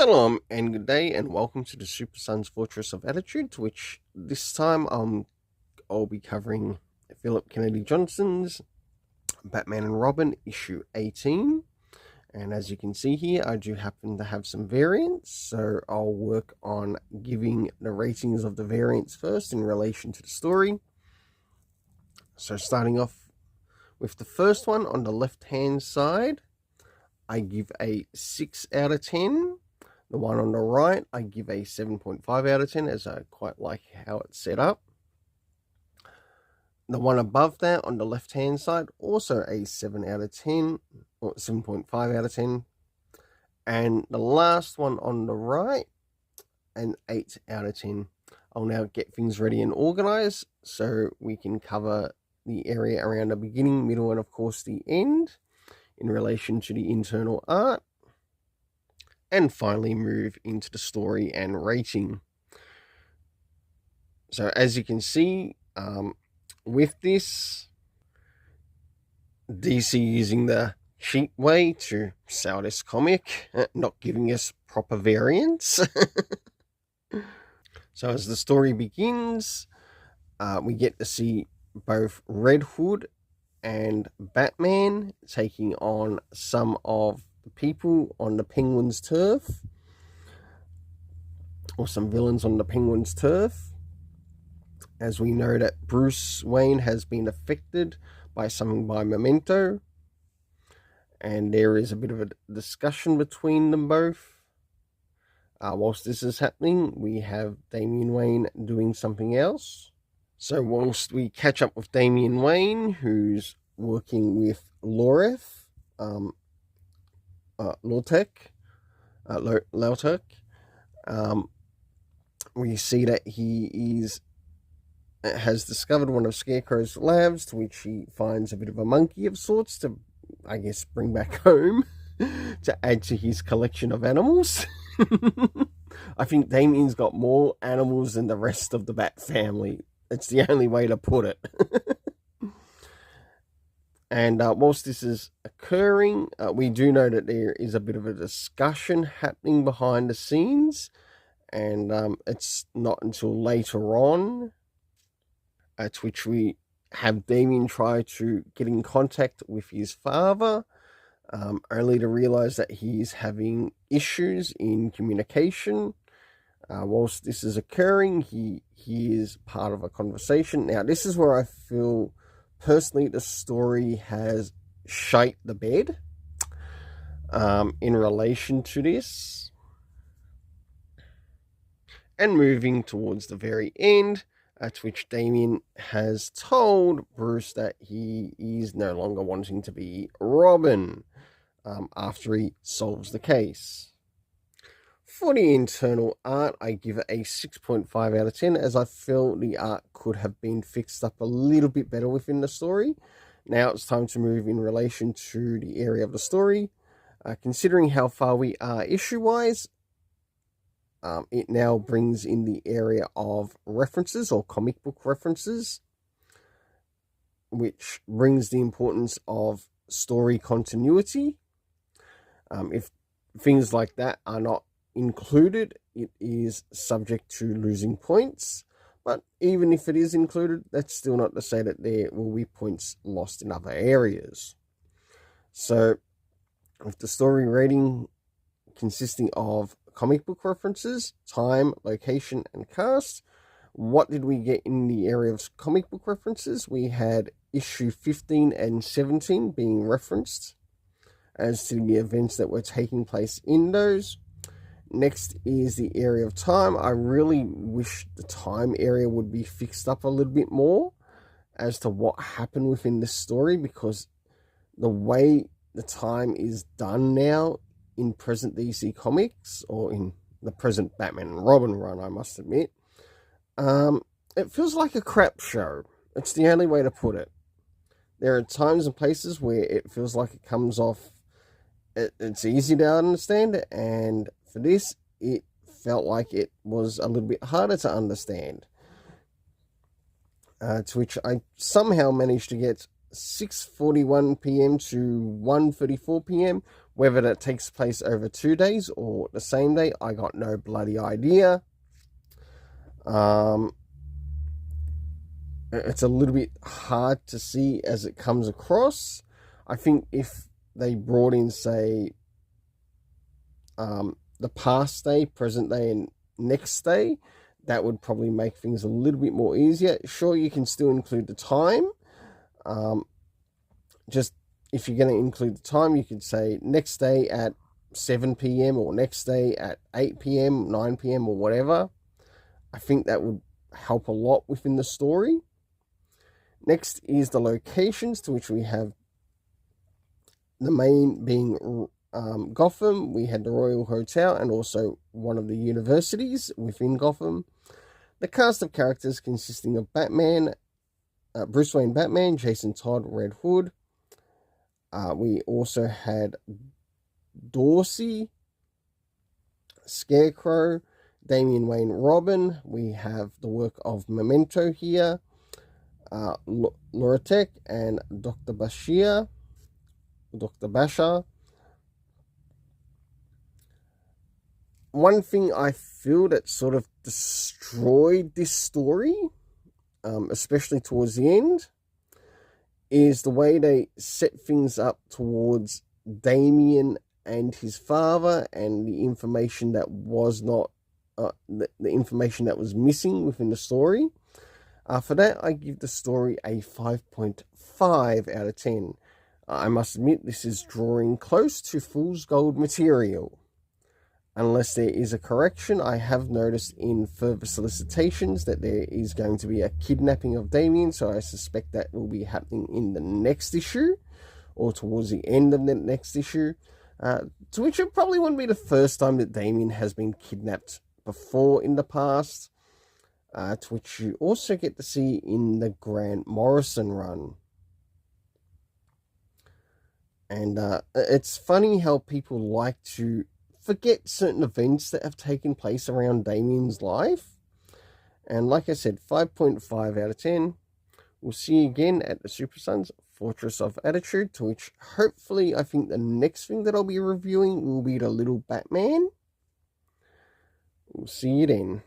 Shalom and good day, and welcome to the Super Sons Fortress of Attitude, which this time I'll be covering Philip Kennedy Johnson's Batman and Robin issue 18. And as you can see here, I do happen to have some variants, so I'll work on giving the ratings of the variants first in relation to the story. So starting off with the first one on the left-hand side, I give a 6 out of 10. The one on the right, I give a 7.5 out of 10, as I quite like how it's set up. The one above that on the left-hand side, also a 7 out of 10, or 7.5 out of 10. And the last one on the right, an 8 out of 10. I'll now get things ready and organized so we can cover the area around the beginning, middle, and of course the end in relation to the internal art. And finally move into the story and rating. So as you can see, with this, DC using the cheap way to sell this comic, not giving us proper variants. So as the story begins, we get to see both Red Hood and Batman taking on some of the people on the Penguin's turf, or some villains on the Penguin's turf, as we know that Bruce Wayne has been affected by something by Memento, and there is a bit of a discussion between them both. Whilst this is happening, we have Damian Wayne doing something else. So whilst we catch up with Damian Wayne, who's working with Loreth, Lautek, we see that he has discovered one of Scarecrow's labs, to which he finds a bit of a monkey of sorts to, I guess, bring back home to add to his collection of animals. I think Damien's got more animals than the rest of the Bat family. It's the only way to put it. And whilst this is occurring, we do know that there is a bit of a discussion happening behind the scenes, and it's not until later on at which we have Damien try to get in contact with his father, only to realize that he's having issues in communication. Whilst this is occurring, he is part of a conversation. Now, this is where I feel personally the story has shite the bed in relation to this. And moving towards the very end, at which Damien has told Bruce that he is no longer wanting to be Robin after he solves the case. For the internal art, I give it a 6.5 out of 10, as I feel the art could have been fixed up a little bit better within the story. Now it's time to move in relation to the area of the story. Considering how far we are issue-wise, it now brings in the area of references, or comic book references, which brings the importance of story continuity. If things like that are not included, it is subject to losing points. But even if it is included, that's still not to say that there will be points lost in other areas. So with the story rating consisting of comic book references, time, location, and cast, what did we get in the area of comic book references? We had issue 15 and 17 being referenced as to the events that were taking place in those. Next is the area of time. I really wish the time area would be fixed up a little bit more as to what happened within this story, because the way the time is done now in present DC Comics, or in the present Batman and Robin run, I must admit, it feels like a crap show. It's the only way to put it. There are times and places where it feels like it comes off, it's easy to understand, and for this, it felt like it was a little bit harder to understand. To which I somehow managed to get 6:41 p.m. to 1:34 p.m. Whether that takes place over 2 days or the same day, I got no bloody idea. It's a little bit hard to see as it comes across. I think if they brought in, say, the past day, present day, and next day, that would probably make things a little bit more easier. Sure, you can still include the time. Just if you're going to include the time, you could say next day at 7 p.m. or next day at 8 p.m., 9 p.m. or whatever. I think that would help a lot within the story. Next is the locations, to which we have the main being Gotham. We had the Royal Hotel and also one of the universities within Gotham. The cast of characters consisting of Batman, Bruce Wayne Batman, Jason Todd Red Hood. We also had Dorsey, Scarecrow, Damian Wayne Robin. We have the work of Memento here, Loratek and Dr. Bashir. One thing I feel that sort of destroyed this story, especially towards the end, is the way they set things up towards Damian and his father, and the information that was not the information that was missing within the story. For that, I give the story a 5.5 out of 10. I must admit, this is drawing close to fool's gold material. Unless there is a correction, I have noticed in further solicitations that there is going to be a kidnapping of Damian, so I suspect that will be happening in the next issue, or towards the end of the next issue, to which it probably wouldn't be the first time that Damian has been kidnapped before in the past, to which you also get to see in the Grant Morrison run. And it's funny how people like to forget certain events that have taken place around Damian's life. And like I said, 5.5 out of 10. We'll see you again at the Super Sons Fortress of Attitude, to which hopefully I think the next thing that I'll be reviewing will be the Little Batman. We'll see you then.